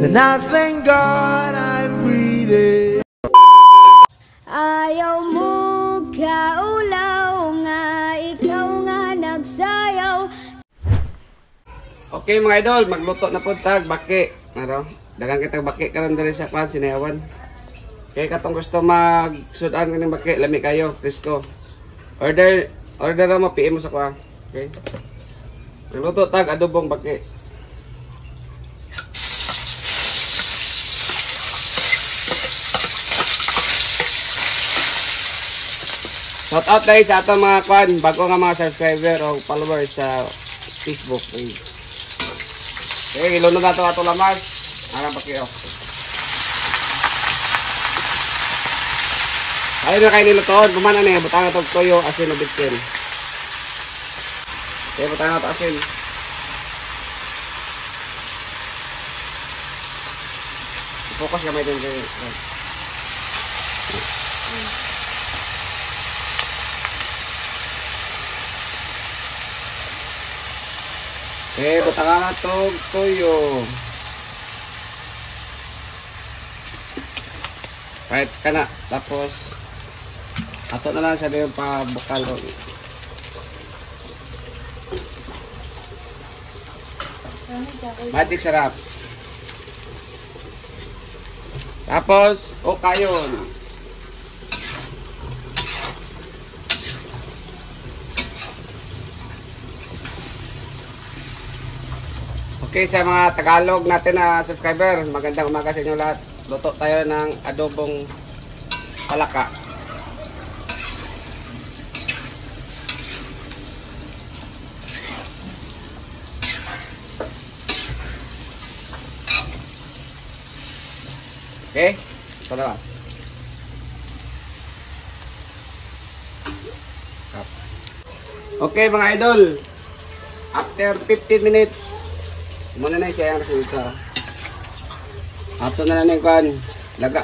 then I thank God I'm breathing. Ayaw mo kaulaw nga, ikaw nga nagsayaw. Okay mga idol, magluto na po tag baki. Ano? Dagang kitang baki karon diri sa kwan sinayawan. Kay katong gusto magsudan kaning baki, lami kayo, Cristo. Order na mo PM mo sa kwa. Okay. Magluto tag adobong baki. Shout out guys sa atong mga kwan, bago nga mga subscriber o followers sa Facebook page. Okay, ilunod na ito ato lamas. Arang pakiyo. Ayaw na kayo nilutoon. Bumana na eh. Butang na ito toyo, asin o bitsin. Okay, butang na ito asin. Focus kamay din kayo. Okay, butang na ito toyo. Right, ka na. Tapos, ato na lang siya yung pabukal. Magic sarap. Tapos, kayon. Okay, sa mga Tagalog natin na subscriber, magandang umaga sa inyo lahat. Luto tayo ng adobong palaka. Okay? Ito na ba? Okay mga idol, after 15 minutes muna na siya yung resulta. Ato na lang yung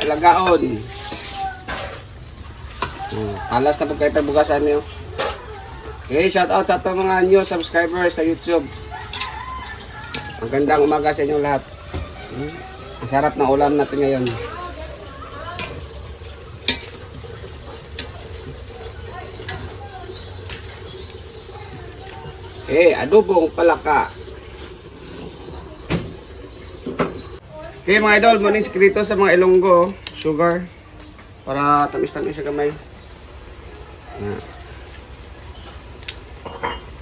lagaon. Alas na po kayo tabugasan nyo. Okay, shout out sa itong mga new subscribers sa YouTube. Ang gandang umaga sa inyo lahat. Ang sarap ng ulam natin ngayon. Okay, adobong palaka. Okay mga idol, muna yung sekreto sa mga Ilonggo, sugar, para tamis-tamis sa kamay.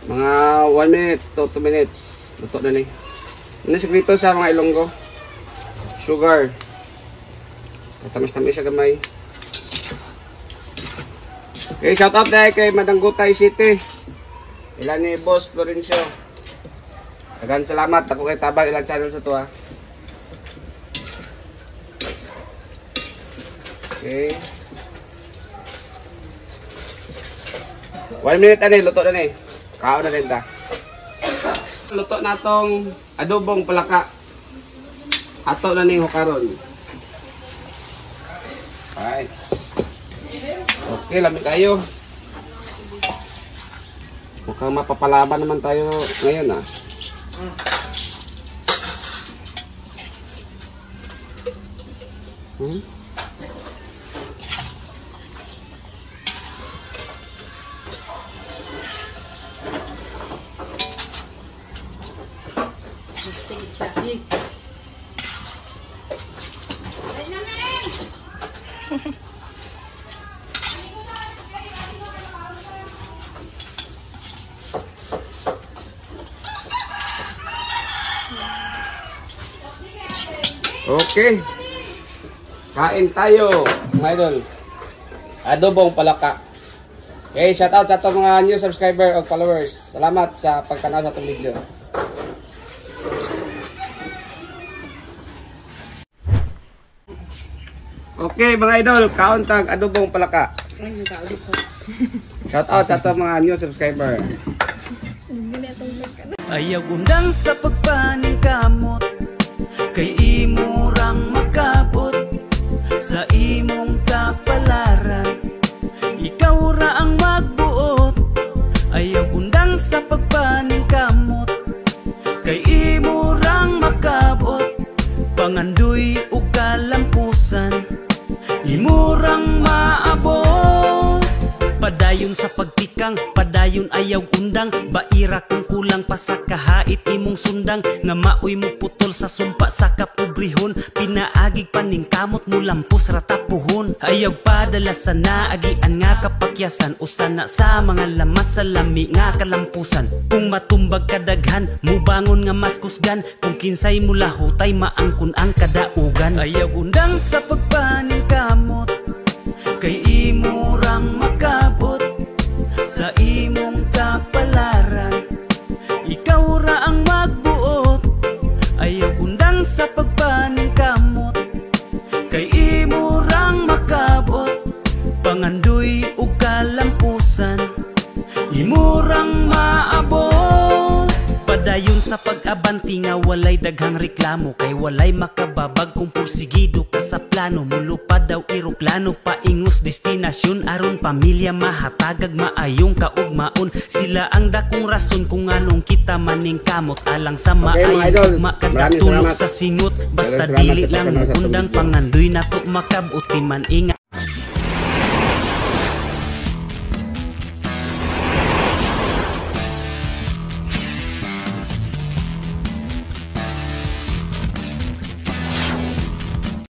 Mga 1 minute to 2 minutes, luto na ni. Muna yung sekreto sa mga Ilonggo, sugar, tamis-tamis sa kamay. Okay, shout out dahil kay Madanggutay City. Ilan ni Boss Florencio. Dagan salamat, ako kay tabang ilang channel sa tuwa. Okay. 1 minute ani, luto na ni. Kao na rin ta. Luto na tong adobong palaka. Ato na ning hukaron. Alright. Okay, lamig tayo. Mukhang mapapalaban naman tayo ngayon ah. Okay. Kain tayo, mga idol. Adobong palaka. Okay, shout out sa itong mga new subscriber o followers. Salamat sa pagtanaw sa itong video. Okay, mga idol, kaon tag adobong palaka. Shout out sa itong mga new subscriber. Ayaw undang sa pagpaning kamot, kay imurang makabot sa imong kapalaran. Ikaw ra ang magbuot. Ayaw undang sa pagpaning kamot, kay imurang makabot. pangandoy ug kalampusan imurang maabot. Padayon sa pagtikang, padayon ayaw undang, baira kung kulang pa sa kahait imong sundang, nga maoy mo putol sa sumpa sa kapobrihon, pinaagig paning kamot mo lampos ratapuhon. Ayaw padala sa naagian nga kapakyasan, usan na sa mga lamas sa lami nga kalampusan. Kung matumbag kadaghan, mubangon nga mas kusgan, kung kinsay mula hutay maangkon ang kadaugan. Ayaw undang sa pagpaning kamot, kay imurang makabot sa imong kapalaran, ikaw ra ang magbuot. Ayaw undang sa pagpaning kamot, kay imurang makabot, pangandoy ug kalampusan imurang maabot. Padayon sa pag-abanti nga walay daghang reklamo, kay walay makababag kung pursigido ka sa plano. Mulupad daw eroplano paingos destinasyon, aron pamilya mahatagag maayong kaugmaon. Sila ang dakong rason kung anong kita maning kamot, alang sa maayong makadagtulog sa singot. Basta dili lang undang pangandoy nato makabot, man ingat.